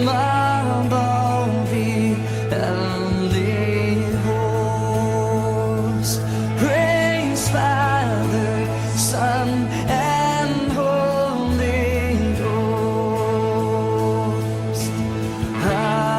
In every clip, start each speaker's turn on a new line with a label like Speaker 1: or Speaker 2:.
Speaker 1: above the heavenly hosts. Praise Father, Son, and Holy Ghost. Amen.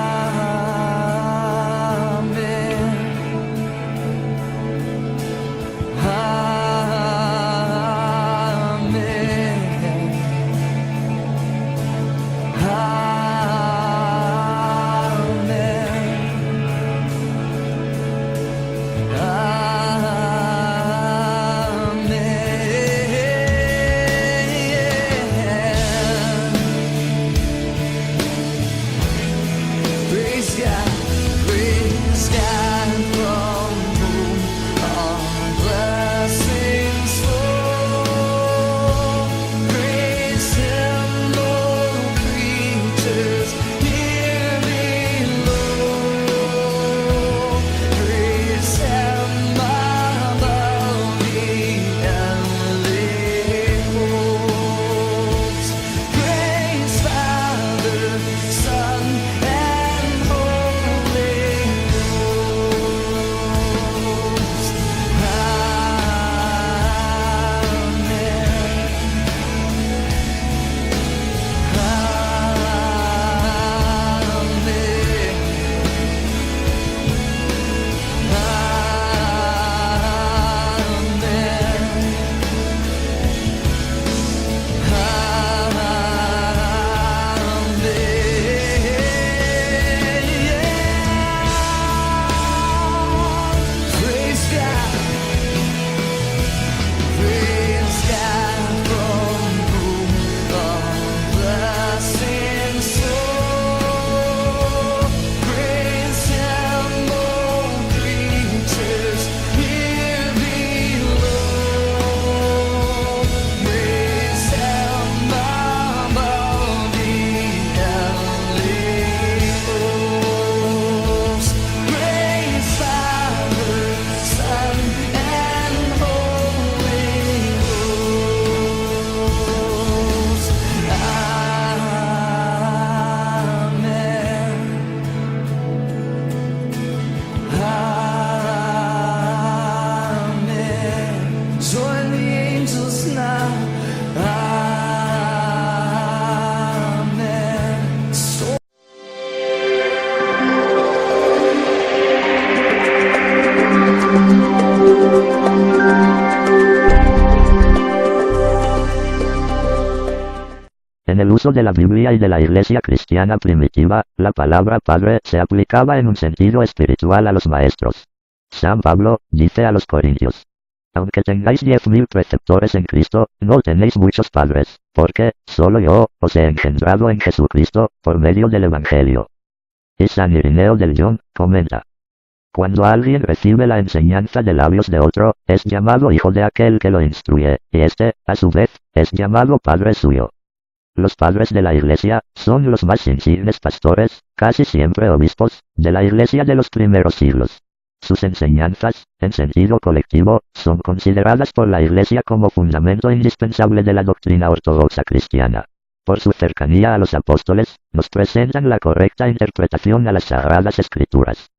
Speaker 1: Praise God from whom all blessings flow. Praise Him, all creatures here below. Praise Him above the heavenly hosts. Praise Father, Son, and Holy Ghost. Praise God. Praise God from whom all blessings flow. Praise Him, all creatures here below. Praise Him above the heavenly hosts. Praise Father, Son, and Holy Ghost. Amen. Amen. Join the angels now. Amen. So
Speaker 2: En el uso de la Biblia y de la Iglesia cristiana primitiva, la palabra Padre se aplicaba en un sentido espiritual a los maestros. San Pablo dice a los Corintios: aunque tengáis 10.000 preceptores en Cristo, no tenéis muchos padres, porque solo yo os he engendrado en Jesucristo, por medio del Evangelio. Y San Irineo del Lyon comenta: cuando alguien recibe la enseñanza de labios de otro, es llamado hijo de aquel que lo instruye, y éste, a su vez, es llamado padre suyo. Los padres de la Iglesia son los más insignes pastores, casi siempre obispos, de la Iglesia de los primeros siglos. Sus enseñanzas, en sentido colectivo, son consideradas por la Iglesia como fundamento indispensable de la doctrina ortodoxa cristiana. Por su cercanía a los apóstoles, nos presentan la correcta interpretación a las Sagradas Escrituras.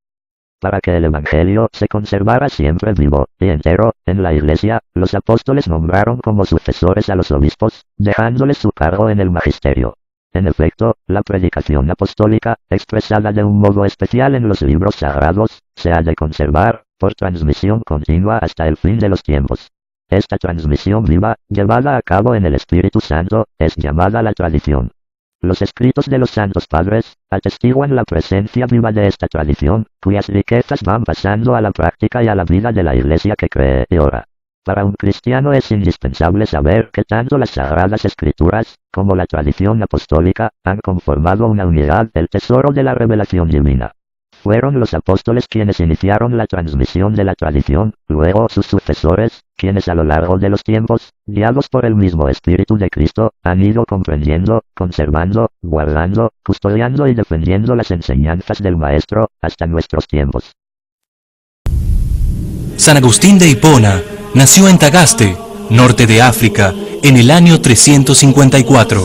Speaker 2: Para que el Evangelio se conservara siempre vivo y entero en la Iglesia, los apóstoles nombraron como sucesores a los obispos, dejándoles su cargo en el magisterio. En efecto, la predicación apostólica, expresada de un modo especial en los libros sagrados, se ha de conservar, por transmisión continua hasta el fin de los tiempos. Esta transmisión viva, llevada a cabo en el Espíritu Santo, es llamada la tradición. Los escritos de los santos padres atestiguan la presencia viva de esta tradición, cuyas riquezas van pasando a la práctica y a la vida de la Iglesia que cree y ora. Para un cristiano es indispensable saber que tanto las Sagradas Escrituras, como la tradición apostólica, han conformado una unidad, el tesoro de la revelación divina. Fueron los apóstoles quienes iniciaron la transmisión de la tradición, luego sus sucesores, quienes a lo largo de los tiempos, guiados por el mismo Espíritu de Cristo, han ido comprendiendo, conservando, guardando, custodiando y defendiendo las enseñanzas del Maestro, hasta nuestros tiempos.
Speaker 3: San Agustín de Hipona nació en Tagaste, norte de África, en el año 354.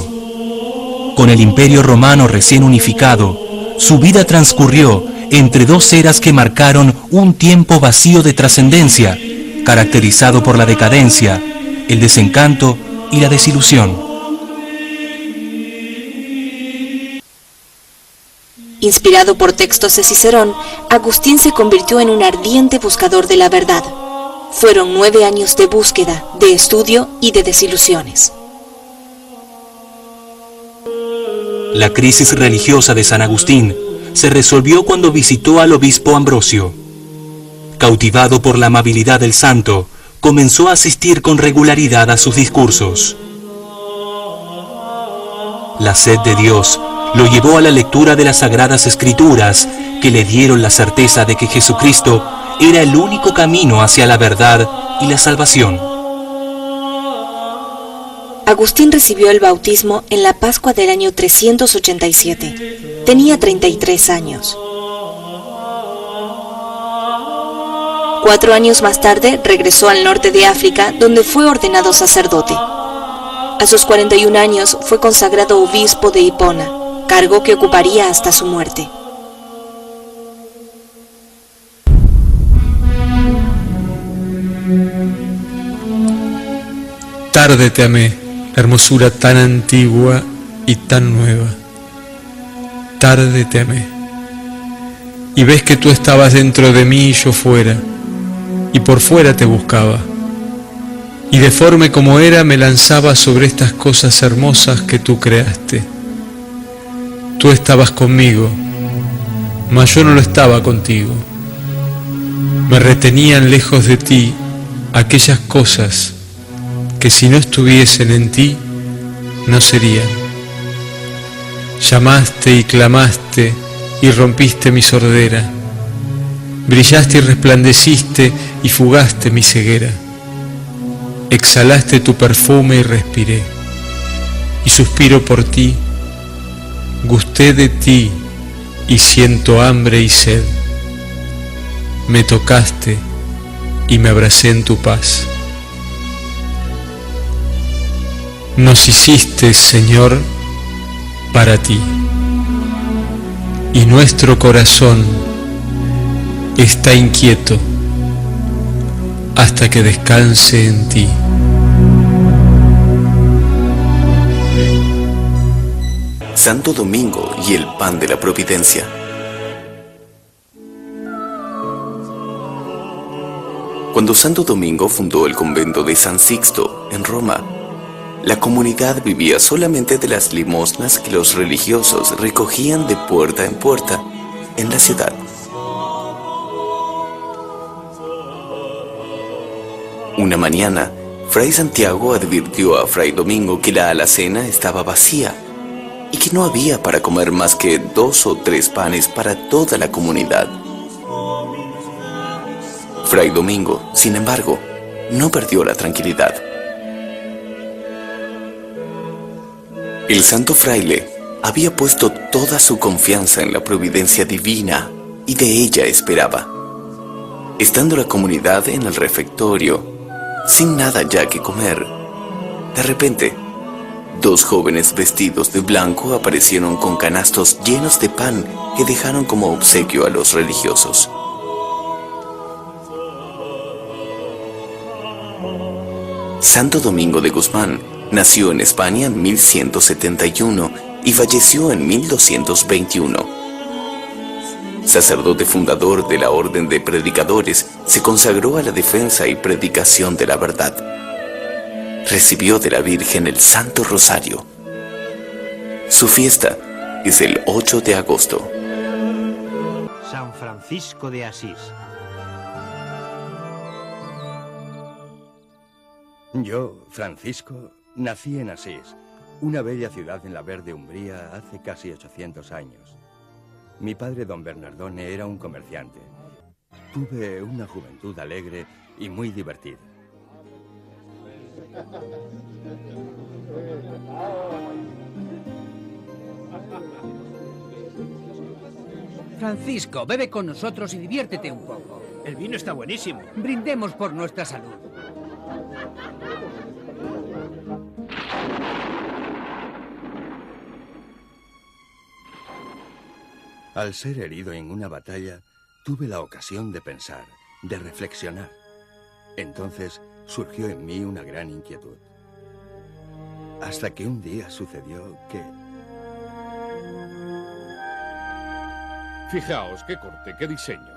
Speaker 3: Con el Imperio Romano recién unificado, su vida transcurrió entre dos eras que marcaron un tiempo vacío de trascendencia, caracterizado por la decadencia, el desencanto y la desilusión.
Speaker 4: Inspirado por textos de Cicerón, Agustín se convirtió en un ardiente buscador de la verdad. Fueron 9 años de búsqueda, de estudio y de desilusiones.
Speaker 3: La crisis religiosa de San Agustín se resolvió cuando visitó al obispo Ambrosio. Cautivado por la amabilidad del santo, comenzó a asistir con regularidad a sus discursos. La sed de Dios lo llevó a la lectura de las Sagradas Escrituras, que le dieron la certeza de que Jesucristo era el único camino hacia la verdad y la salvación.
Speaker 4: Agustín recibió el bautismo en la Pascua del año 387. Tenía 33 años. 4 años más tarde regresó al norte de África, donde fue ordenado sacerdote. A sus 41 años fue consagrado obispo de Hipona, cargo que ocuparía hasta su muerte.
Speaker 5: Tarde te amé, hermosura tan antigua y tan nueva. Tarde te amé. Y ves que tú estabas dentro de mí y yo fuera, y por fuera te buscaba. Y deforme como era me lanzaba sobre estas cosas hermosas que tú creaste. Tú estabas conmigo, mas yo no lo estaba contigo. Me retenían lejos de ti aquellas cosas que si no estuviesen en ti, no serían. Llamaste y clamaste y rompiste mi sordera. Brillaste y resplandeciste y fugaste mi ceguera. Exhalaste tu perfume y respiré. Y suspiro por ti, gusté de ti y siento hambre y sed. Me tocaste y me abracé en tu paz. Nos hiciste, Señor, para ti, y nuestro corazón está inquieto hasta que descanse en ti.
Speaker 6: Santo Domingo y el pan de la providencia. Cuando Santo Domingo fundó el convento de San Sixto en Roma, la comunidad vivía solamente de las limosnas que los religiosos recogían de puerta en puerta en la ciudad. Una mañana, Fray Santiago advirtió a Fray Domingo que la alacena estaba vacía y que no había para comer más que 2 o 3 panes para toda la comunidad. Fray Domingo, sin embargo, no perdió la tranquilidad. El santo fraile había puesto toda su confianza en la providencia divina y de ella esperaba. Estando la comunidad en el refectorio, sin nada ya que comer, de repente, 2 jóvenes vestidos de blanco aparecieron con canastos llenos de pan que dejaron como obsequio a los religiosos. Santo Domingo de Guzmán nació en España en 1171 y falleció en 1221. Sacerdote fundador de la Orden de Predicadores, se consagró a la defensa y predicación de la verdad. Recibió de la Virgen el Santo Rosario. Su fiesta es el 8 de agosto.
Speaker 7: San Francisco de Asís. Yo, Francisco, nací en Asís, una bella ciudad en la verde Umbría hace casi 800 años. Mi padre, don Bernardone, era un comerciante. Tuve una juventud alegre y muy divertida.
Speaker 8: Francisco, bebe con nosotros y diviértete un poco.
Speaker 9: El vino está buenísimo.
Speaker 8: Brindemos por nuestra salud.
Speaker 7: Al ser herido en una batalla, tuve la ocasión de pensar, de reflexionar. Entonces surgió en mí una gran inquietud. Hasta que un día sucedió que...
Speaker 9: Fijaos, qué corte, qué diseño,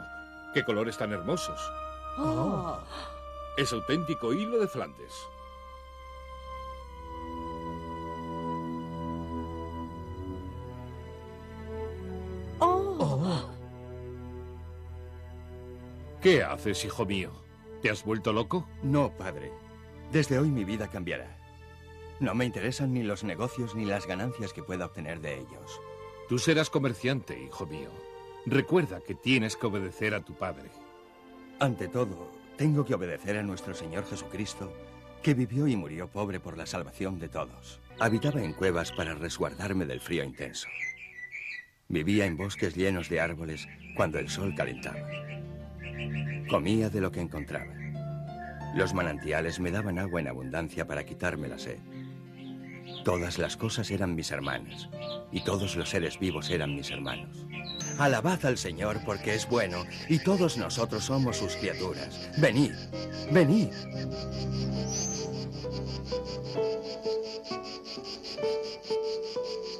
Speaker 9: qué colores tan hermosos.
Speaker 10: Oh.
Speaker 9: Es auténtico hilo de Flandes.
Speaker 10: Oh.
Speaker 9: ¿Qué haces, hijo mío? ¿Te has vuelto loco?
Speaker 7: No, padre. Desde hoy mi vida cambiará. No me interesan ni los negocios ni las ganancias que pueda obtener de ellos.
Speaker 9: Tú serás comerciante, hijo mío. Recuerda que tienes que obedecer a tu padre.
Speaker 7: Ante todo, tengo que obedecer a nuestro Señor Jesucristo, que vivió y murió pobre por la salvación de todos. Habitaba en cuevas para resguardarme del frío intenso. Vivía en bosques llenos de árboles cuando el sol calentaba. Comía de lo que encontraba. Los manantiales me daban agua en abundancia para quitarme la sed. Todas las cosas eran mis hermanas, y todos los seres vivos eran mis hermanos. Alabad al Señor porque es bueno, y todos nosotros somos sus criaturas. Venid, venid.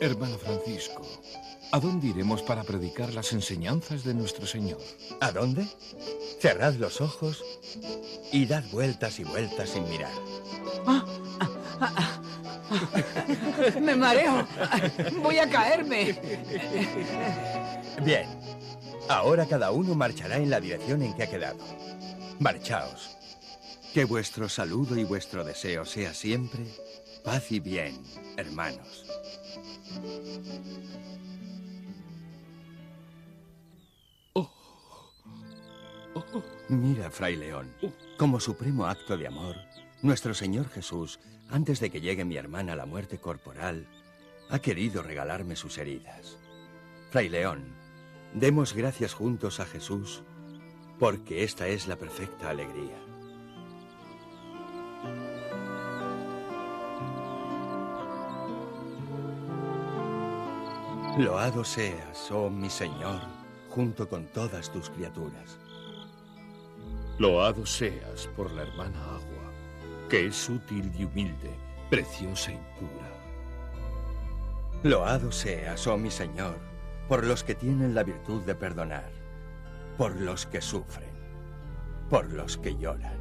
Speaker 9: Hermano Francisco, ¿a dónde iremos para predicar las enseñanzas de nuestro Señor?
Speaker 7: ¿A dónde? Cerrad los ojos y dad vueltas y vueltas sin mirar.
Speaker 8: Me mareo. Voy a caerme.
Speaker 7: Bien. Ahora cada uno marchará en la dirección en que ha quedado. Marchaos. Que vuestro saludo y vuestro deseo sea siempre paz y bien, hermanos. Mira, Fray León, como supremo acto de amor, nuestro Señor Jesús, antes de que llegue mi hermana a la muerte corporal, ha querido regalarme sus heridas. Fray León, demos gracias juntos a Jesús, porque esta es la perfecta alegría. Loado seas, oh mi Señor, junto con todas tus criaturas.
Speaker 9: Loado seas por la hermana agua, que es útil y humilde, preciosa y pura.
Speaker 7: Loado seas, oh mi Señor, por los que tienen la virtud de perdonar, por los que sufren, por los que lloran.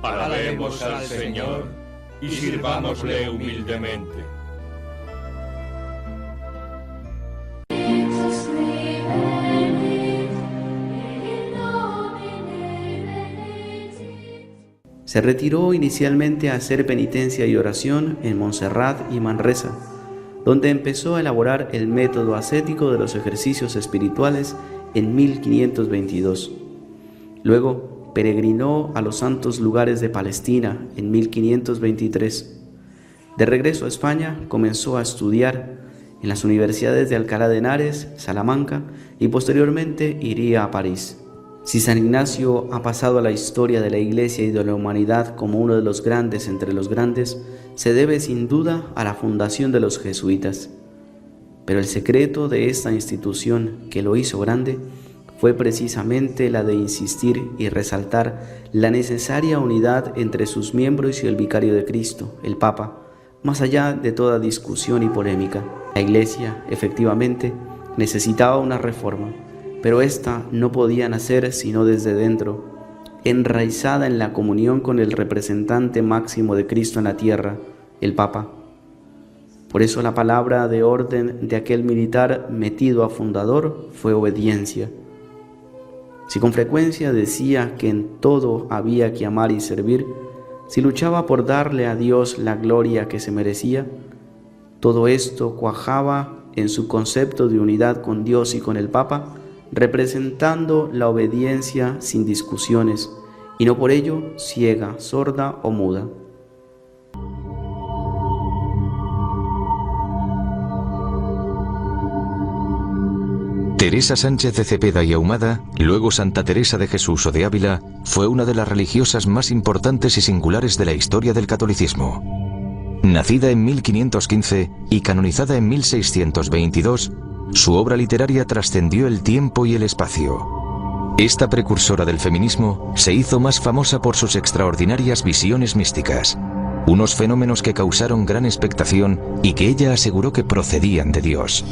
Speaker 9: Alabemos al Señor y sirvámosle humildemente.
Speaker 11: Se retiró inicialmente a hacer penitencia y oración en Montserrat y Manresa, donde empezó a elaborar el método ascético de los ejercicios espirituales en 1522. Luego peregrinó a los santos lugares de Palestina en 1523. De regreso a España comenzó a estudiar en las universidades de Alcalá de Henares, Salamanca y posteriormente iría a París. Si San Ignacio ha pasado a la historia de la Iglesia y de la humanidad como uno de los grandes entre los grandes, se debe sin duda a la fundación de los jesuitas. Pero el secreto de esta institución que lo hizo grande fue precisamente la de insistir y resaltar la necesaria unidad entre sus miembros y el vicario de Cristo, el Papa, más allá de toda discusión y polémica. La Iglesia, efectivamente, necesitaba una reforma, pero esta no podía nacer sino desde dentro, enraizada en la comunión con el representante máximo de Cristo en la tierra, el Papa. Por eso la palabra de orden de aquel militar metido a fundador fue obediencia. Si con frecuencia decía que en todo había que amar y servir, si luchaba por darle a Dios la gloria que se merecía, todo esto cuajaba en su concepto de unidad con Dios y con el Papa, representando la obediencia sin discusiones, y no por ello ciega, sorda o muda.
Speaker 12: Teresa Sánchez de Cepeda y Ahumada, luego Santa Teresa de Jesús o de Ávila, fue una de las religiosas más importantes y singulares de la historia del catolicismo. Nacida en 1515 y canonizada en 1622, su obra literaria trascendió el tiempo y el espacio. Esta precursora del feminismo se hizo más famosa por sus extraordinarias visiones místicas, unos fenómenos que causaron gran expectación y que ella aseguró que procedían de Dios.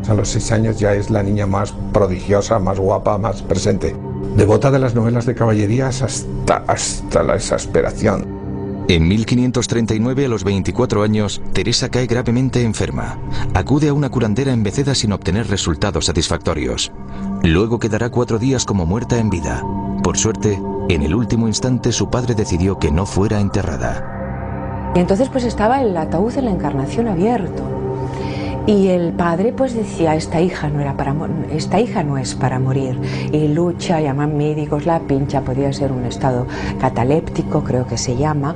Speaker 10: A los 6 años ya es la niña más prodigiosa, más guapa, más presente. Devota de las novelas de caballerías hasta la exasperación.
Speaker 12: En 1539, a los 24 años, Teresa cae gravemente enferma. Acude a una curandera en Beceda sin obtener resultados satisfactorios. Luego quedará 4 días como muerta en vida. Por suerte, en el último instante su padre decidió que no fuera enterrada.
Speaker 13: Y entonces pues estaba el ataúd en la Encarnación abierto. Y el padre pues decía, esta hija no es para morir. Y lucha, llaman médicos, la pincha, podía ser un estado cataléptico, creo que se llama.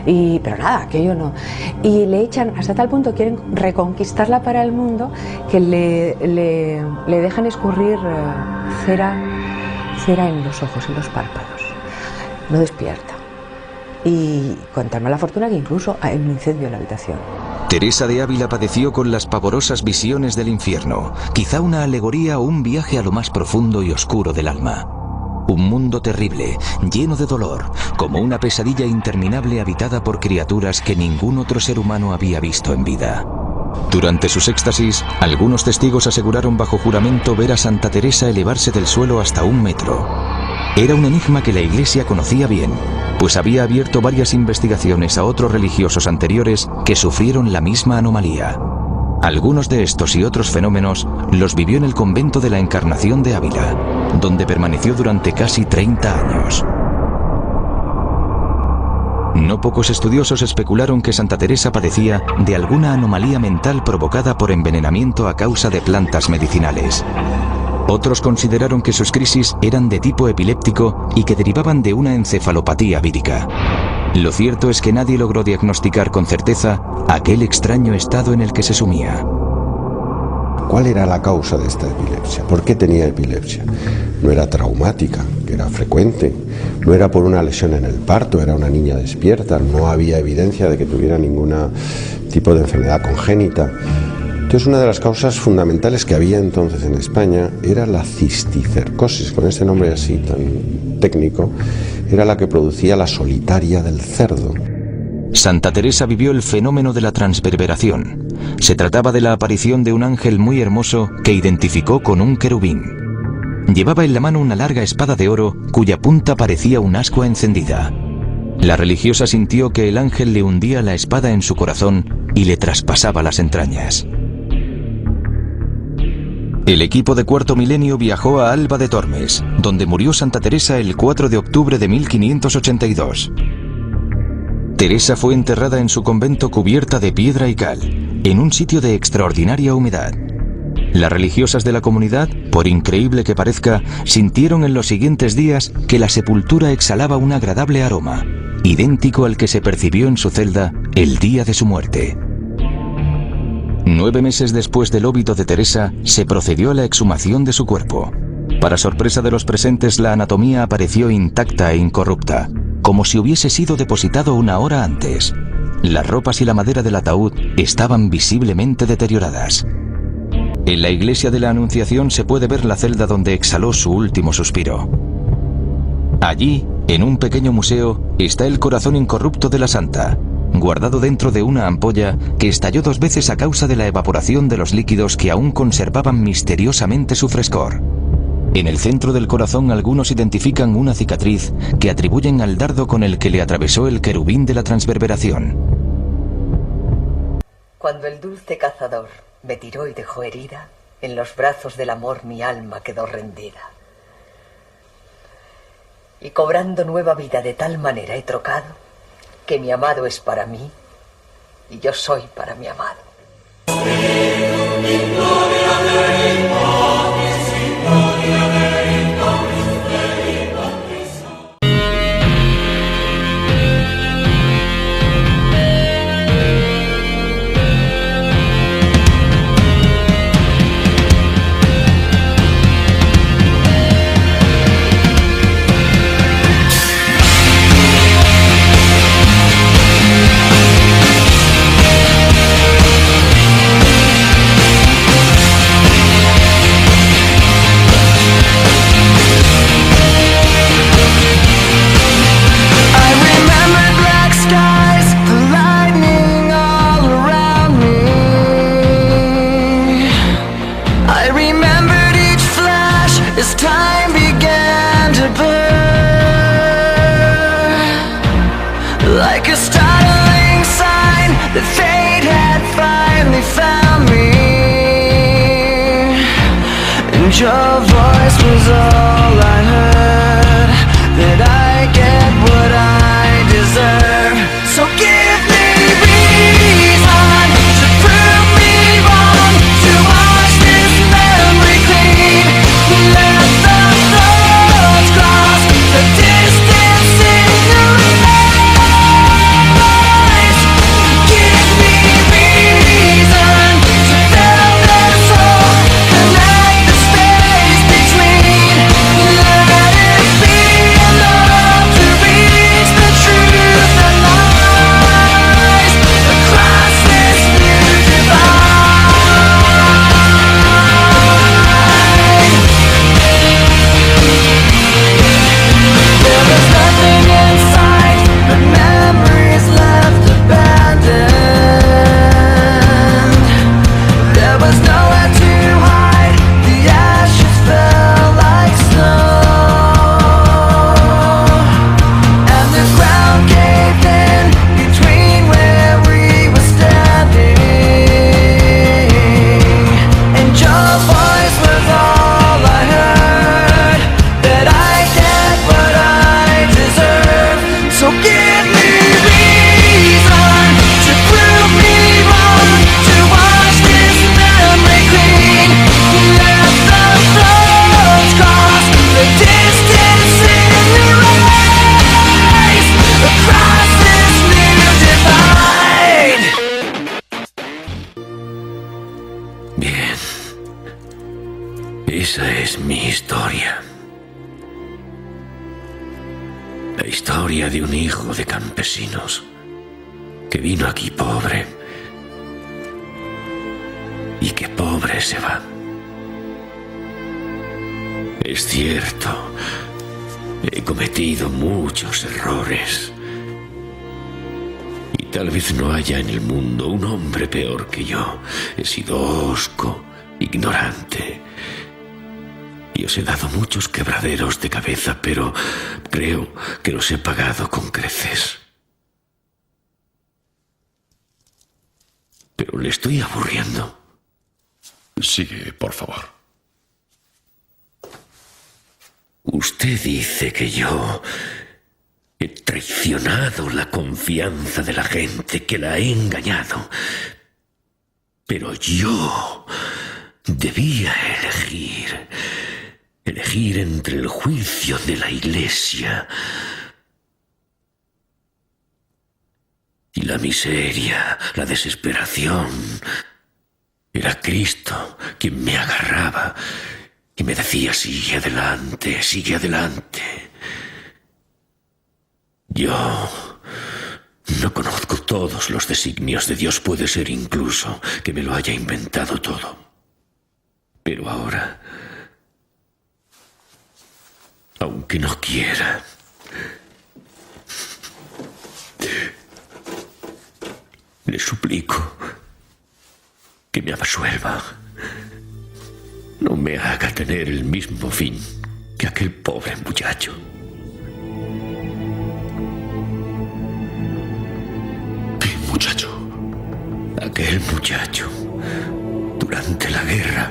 Speaker 13: Pero nada, aquello no. Y le echan, hasta tal punto quieren reconquistarla para el mundo, que le dejan escurrir cera en los ojos, en los párpados. No despierta. Y con tan mala fortuna que incluso hay un incendio en la habitación.
Speaker 12: Teresa de Ávila padeció con las pavorosas visiones del infierno, quizá una alegoría o un viaje a lo más profundo y oscuro del alma. Un mundo terrible, lleno de dolor, como una pesadilla interminable habitada por criaturas que ningún otro ser humano había visto en vida. Durante sus éxtasis, algunos testigos aseguraron bajo juramento ver a Santa Teresa elevarse del suelo hasta 1 metro. Era un enigma que la Iglesia conocía bien, pues había abierto varias investigaciones a otros religiosos anteriores que sufrieron la misma anomalía. Algunos de estos y otros fenómenos los vivió en el convento de la Encarnación de Ávila, donde permaneció durante casi 30 años. No pocos estudiosos especularon que Santa Teresa padecía de alguna anomalía mental provocada por envenenamiento a causa de plantas medicinales. Otros consideraron que sus crisis eran de tipo epiléptico y que derivaban de una encefalopatía vírica. Lo cierto es que nadie logró diagnosticar con certeza aquel extraño estado en el que se sumía.
Speaker 14: ¿Cuál era la causa de esta epilepsia? ¿Por qué tenía epilepsia? No era traumática, que era frecuente, no era por una lesión en el parto, era una niña despierta, no había evidencia de que tuviera ningún tipo de enfermedad congénita. Entonces, una de las causas fundamentales que había entonces en España era la cisticercosis, con este nombre así tan técnico, era la que producía la solitaria del cerdo.
Speaker 12: Santa Teresa vivió el fenómeno de la transverberación. Se trataba de la aparición de un ángel muy hermoso que identificó con un querubín. Llevaba en la mano una larga espada de oro cuya punta parecía un ascua encendida. La religiosa sintió que el ángel le hundía la espada en su corazón y le traspasaba las entrañas. El equipo de Cuarto Milenio viajó a Alba de Tormes, donde murió Santa Teresa el 4 de octubre de 1582. Teresa fue enterrada en su convento cubierta de piedra y cal, en un sitio de extraordinaria humedad. Las religiosas de la comunidad, por increíble que parezca, sintieron en los siguientes días que la sepultura exhalaba un agradable aroma, idéntico al que se percibió en su celda el día de su muerte. 9 meses después del óbito de Teresa, se procedió a la exhumación de su cuerpo. Para sorpresa de los presentes, la anatomía apareció intacta e incorrupta, como si hubiese sido depositado 1 hora antes. Las ropas y la madera del ataúd estaban visiblemente deterioradas. En la iglesia de la Anunciación se puede ver la celda donde exhaló su último suspiro. Allí, en un pequeño museo, está el corazón incorrupto de la santa, guardado dentro de una ampolla que estalló 2 veces a causa de la evaporación de los líquidos que aún conservaban misteriosamente su frescor. En el centro del corazón algunos identifican una cicatriz que atribuyen al dardo con el que le atravesó el querubín de la transverberación.
Speaker 15: Cuando el dulce cazador me tiró y dejó herida, en los brazos del amor mi alma quedó rendida. Y cobrando nueva vida de tal manera he trocado que mi amado es para mí y yo soy para mi amado.
Speaker 1: like a startling sign that fate had finally found me. And your voice was all I heard, that I get what I deserve. So give me reason to prove me wrong, to wash this memory clean. Let the thoughts cross the distance in your eyes. Give me reason to fill this hole, connect the space between. Let it be enough to reach the truth that lies across this new divide. There was nothing in sight but memories left abandoned. There was nowhere to hide, the ashes fell like snow, and the ground caved in between where we were standing. And your voice was all I heard, that I get what I deserve. So give me reason to prove me wrong, to wash this memory clean. Let the thoughts cross the distance in your eyes across this new divide.
Speaker 16: Bien. Esa es mi historia. La historia de un hijo de campesinos que vino aquí pobre y que pobre se va. Es cierto, he cometido muchos errores y tal vez no haya en el mundo un hombre peor que yo. He sido hosco, ignorante y os he dado muchos quebraderos de cabeza, pero creo que los he pagado con creces. Pero le estoy aburriendo.
Speaker 9: Sigue, por favor.
Speaker 16: Usted dice que yo he traicionado la confianza de la gente, que la he engañado. Pero yo debía elegir entre el juicio de la Iglesia y la miseria, la desesperación. Era Cristo quien me agarraba y me decía: sigue adelante, sigue adelante. Yo no conozco todos los designios de Dios, puede ser incluso que me lo haya inventado todo. Pero ahora, aunque no quiera, le suplico que me absuelva. No me haga tener el mismo fin que aquel pobre muchacho.
Speaker 9: ¿Qué muchacho?
Speaker 16: Aquel muchacho, durante la guerra,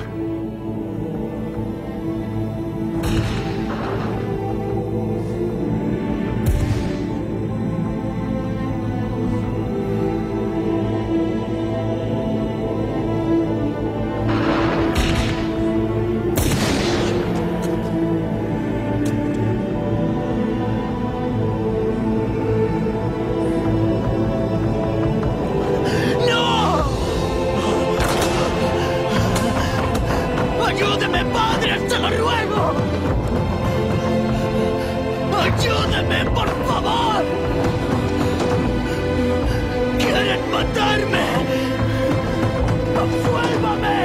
Speaker 1: ¡Ayúdeme, padre! ¡Se lo ruego! ¡Ayúdeme, por favor! ¡Quieren matarme! ¡Absuélvame!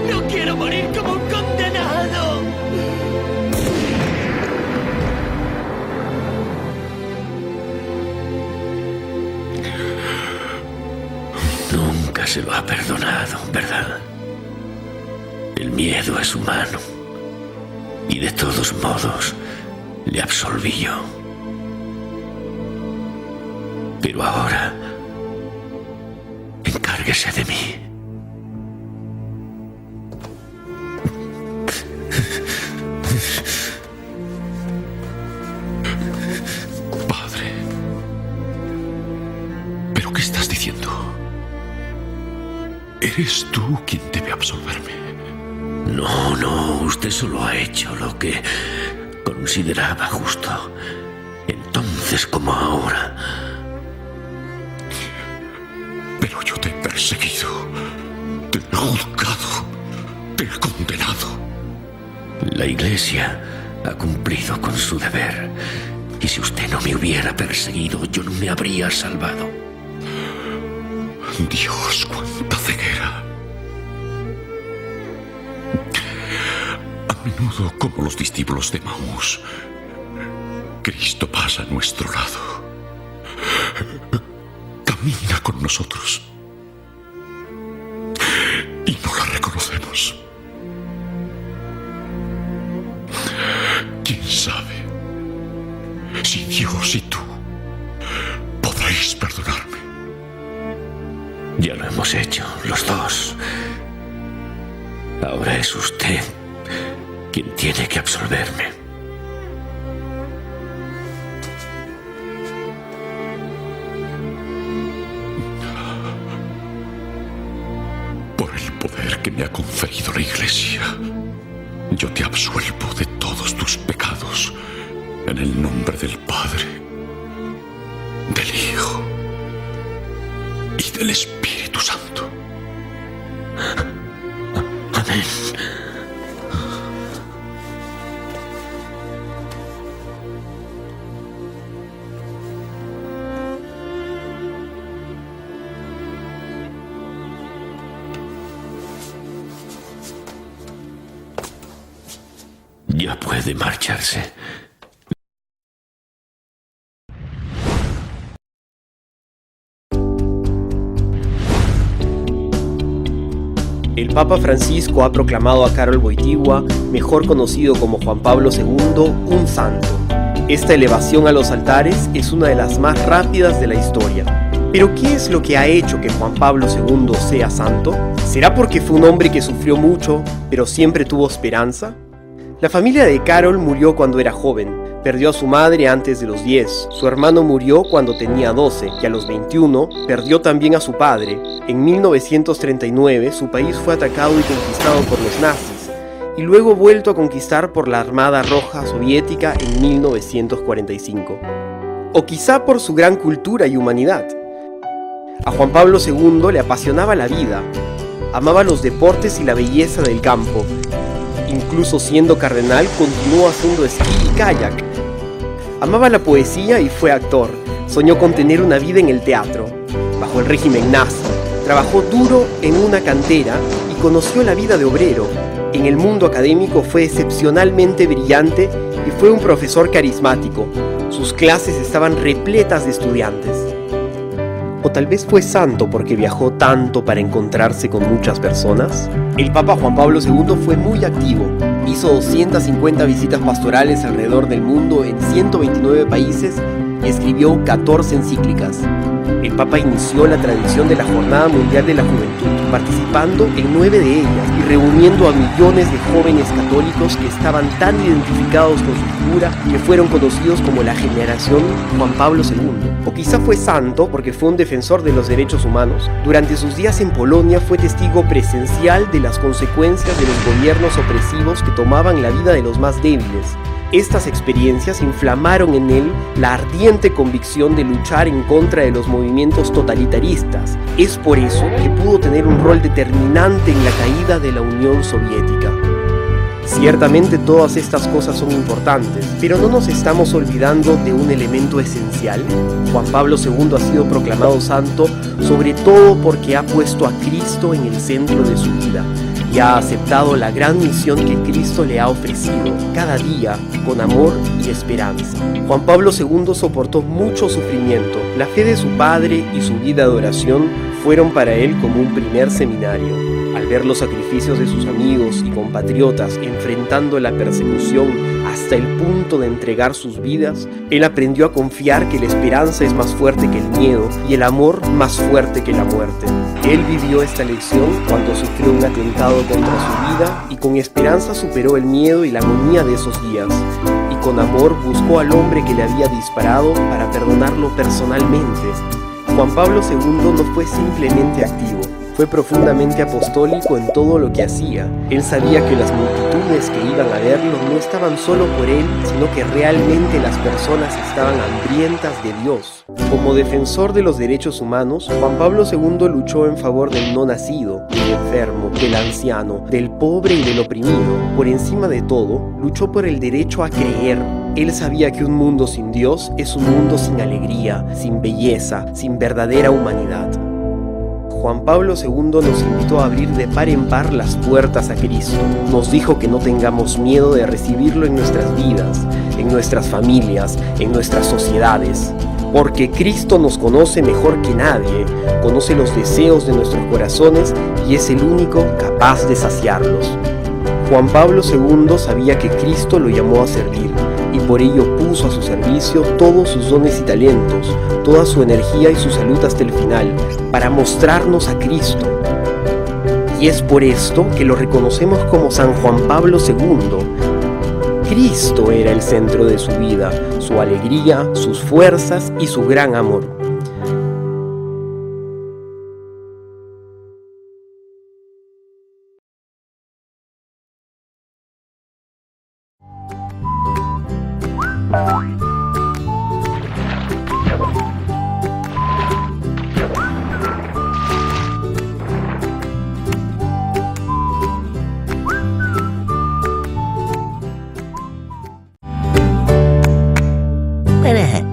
Speaker 1: ¡No quiero morir como un condenado!
Speaker 16: nunca se lo ha perdonado, ¿verdad? El miedo es humano y de todos modos le absolví yo. Pero ahora, encárguese de mí. Padre, ¿pero qué estás diciendo? ¿Eres tú quien debe absolverme? No, usted solo ha hecho lo que consideraba justo. Entonces como ahora. Pero yo te he perseguido, te he juzgado, te he condenado. La Iglesia ha cumplido con su deber. Y si usted no me hubiera perseguido, yo no me habría salvado. Dios, cuánta ceguera. A menudo, como los discípulos de Maús, Cristo pasa a nuestro lado. Camina con nosotros. Y no la reconocemos. ¿Quién sabe si Dios y tú podréis perdonarme? Ya lo hemos hecho, los dos. Ahora es usted quien tiene que absolverme. Por el poder que me ha conferido la Iglesia, yo te absuelvo de todos tus pecados en el nombre del Padre, del Hijo y del Espíritu Santo. Amén. Ya puede marcharse.
Speaker 17: El Papa Francisco ha proclamado a Karol Wojtyła, mejor conocido como Juan Pablo II, un santo. Esta elevación a los altares es una de las más rápidas de la historia. ¿Pero qué es lo que ha hecho que Juan Pablo II sea santo? ¿Será porque fue un hombre que sufrió mucho, pero siempre tuvo esperanza? La familia de Karol murió cuando era joven. Perdió a su madre antes de los 10, su hermano murió cuando tenía 12 y a los 21 perdió también a su padre. En 1939 su país fue atacado y conquistado por los nazis y luego vuelto a conquistar por la Armada Roja Soviética en 1945. O quizá por su gran cultura y humanidad. A Juan Pablo II le apasionaba la vida, amaba los deportes y la belleza del campo. Incluso siendo cardenal, continuó haciendo esquí y kayak. Amaba la poesía y fue actor. Soñó con tener una vida en el teatro. Bajo el régimen nazi, trabajó duro en una cantera y conoció la vida de obrero. En el mundo académico fue excepcionalmente brillante y fue un profesor carismático. Sus clases estaban repletas de estudiantes. O tal vez fue santo porque viajó tanto para encontrarse con muchas personas. El Papa Juan Pablo II fue muy activo. Hizo 250 visitas pastorales alrededor del mundo en 129 países y escribió 14 encíclicas. El Papa inició la tradición de la Jornada Mundial de la Juventud, participando en 9 de ellas y reuniendo a millones de jóvenes católicos que estaban tan identificados con su figura que fueron conocidos como la generación Juan Pablo II. O quizá fue santo porque fue un defensor de los derechos humanos. Durante sus días en Polonia fue testigo presencial de las consecuencias de los gobiernos opresivos que tomaban la vida de los más débiles. Estas experiencias inflamaron en él la ardiente convicción de luchar en contra de los movimientos totalitaristas. Es por eso que pudo tener un rol determinante en la caída de la Unión Soviética. Ciertamente todas estas cosas son importantes, pero no nos estamos olvidando de un elemento esencial. Juan Pablo II ha sido proclamado santo sobre todo porque ha puesto a Cristo en el centro de su vida y ha aceptado la gran misión que Cristo le ha ofrecido cada día con amor y esperanza. Juan Pablo II soportó mucho sufrimiento. La fe de su padre y su vida de oración fueron para él como un primer seminario. Al ver los sacrificios de sus amigos y compatriotas enfrentando la persecución hasta el punto de entregar sus vidas, él aprendió a confiar que la esperanza es más fuerte que el miedo y el amor más fuerte que la muerte. Él vivió esta lección cuando sufrió un atentado contra su vida y con esperanza superó el miedo y la agonía de esos días. Y con amor buscó al hombre que le había disparado para perdonarlo personalmente. Juan Pablo II no fue simplemente activo, fue profundamente apostólico en todo lo que hacía. Él sabía que las multitudes que iban a verlo no estaban solo por él, sino que realmente las personas estaban hambrientas de Dios. Como defensor de los derechos humanos, Juan Pablo II luchó en favor del no nacido, del enfermo, del anciano, del pobre y del oprimido. Por encima de todo, luchó por el derecho a creer. Él sabía que un mundo sin Dios es un mundo sin alegría, sin belleza, sin verdadera humanidad. Juan Pablo II nos invitó a abrir de par en par las puertas a Cristo. Nos dijo que no tengamos miedo de recibirlo en nuestras vidas, en nuestras familias, en nuestras sociedades. Porque Cristo nos conoce mejor que nadie, conoce los deseos de nuestros corazones y es el único capaz de saciarlos. Juan Pablo II sabía que Cristo lo llamó a servir y por ello puso a su servicio todos sus dones y talentos, toda su energía y su salud hasta el final, para mostrarnos a Cristo. Y es por esto que lo reconocemos como San Juan Pablo II. Cristo era el centro de su vida, su alegría, sus fuerzas y su gran amor.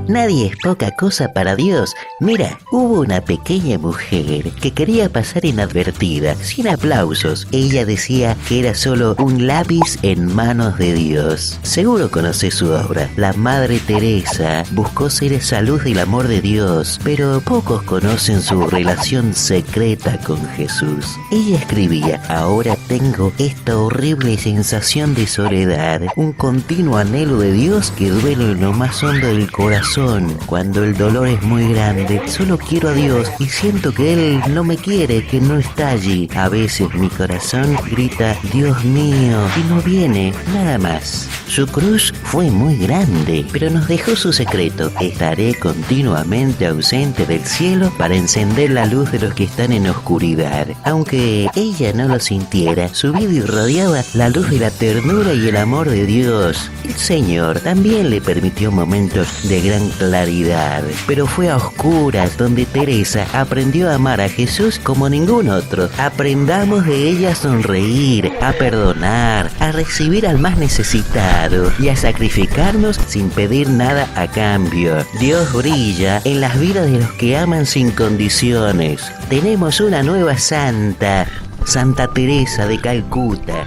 Speaker 18: Nadie es poca cosa para Dios. Mira, hubo una pequeña mujer que quería pasar inadvertida, sin aplausos. Ella decía que era solo un lápiz en manos de Dios. Seguro conoces su obra. La Madre Teresa buscó ser esa luz del amor de Dios, pero pocos conocen su relación secreta con Jesús. Ella escribía: ahora tengo esta horrible sensación de soledad, un continuo anhelo de Dios que duele en lo más hondo del corazón. Cuando el dolor es muy grande, solo quiero a Dios y siento que Él no me quiere, que no está allí. A veces mi corazón grita: Dios mío, y no viene, nada más. Su cruz fue muy grande, pero nos dejó su secreto: estaré continuamente ausente del cielo para encender la luz de los que están en oscuridad. Aunque ella no lo sintiera, su vida irradiaba la luz de la ternura y el amor de Dios. El Señor también le permitió momentos de gran claridad, pero fue a oscuras donde Teresa aprendió a amar a Jesús como ningún otro. Aprendamos de ella a sonreír, a perdonar, a recibir al más necesitado y a sacrificarnos sin pedir nada a cambio. Dios brilla en las vidas de los que aman sin condiciones. Tenemos una nueva santa, Santa Teresa de Calcuta.